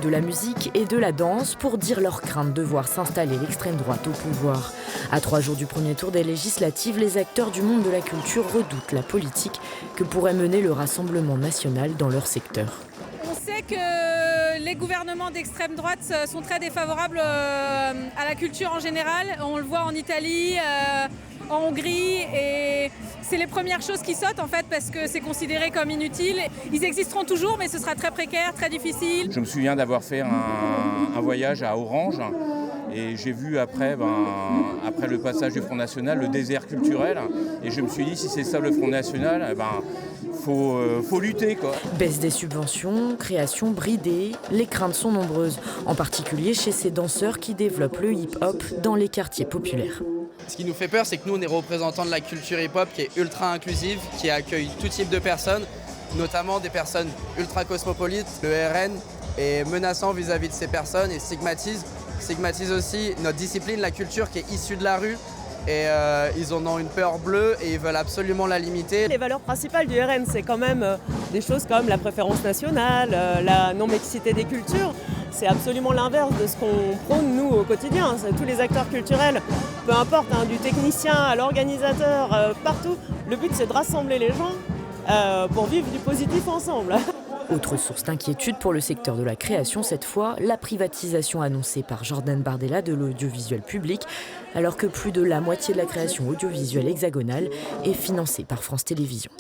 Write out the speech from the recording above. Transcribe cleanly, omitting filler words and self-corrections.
de la musique et de la danse pour dire leur crainte de voir s'installer l'extrême droite au pouvoir. À 3 jours du premier tour des législatives, les acteurs du monde de la culture redoutent la politique que pourrait mener le Rassemblement national dans leur secteur. On sait que les gouvernements d'extrême droite sont très défavorables à la culture en général. On le voit en Italie, en Hongrie, et c'est les premières choses qui sautent en fait parce que c'est considéré comme inutile. Ils existeront toujours, mais ce sera très précaire, très difficile. Je me souviens d'avoir fait un voyage à Orange et j'ai vu après le passage du Front National, le désert culturel. Et je me suis dit, si c'est ça le Front National, faut lutter, quoi. Baisse des subventions, création bridée, les craintes sont nombreuses, en particulier chez ces danseurs qui développent le hip-hop dans les quartiers populaires. Ce qui nous fait peur, c'est que nous, on est représentants de la culture hip-hop qui est ultra inclusive, qui accueille tout type de personnes, notamment des personnes ultra cosmopolites. Le RN est menaçant vis-à-vis de ces personnes et stigmatise aussi notre discipline, la culture qui est issue de la rue. Et ils en ont une peur bleue et ils veulent absolument la limiter. Les valeurs principales du RN, c'est quand même des choses comme la préférence nationale, la non-mixité des cultures. C'est absolument l'inverse de ce qu'on prône, nous, au quotidien. C'est tous les acteurs culturels, peu importe, du technicien à l'organisateur, partout. Le but, c'est de rassembler les gens pour vivre du positif ensemble. Autre source d'inquiétude pour le secteur de la création, cette fois, la privatisation annoncée par Jordan Bardella de l'audiovisuel public, alors que plus de la moitié de la création audiovisuelle hexagonale est financée par France Télévisions.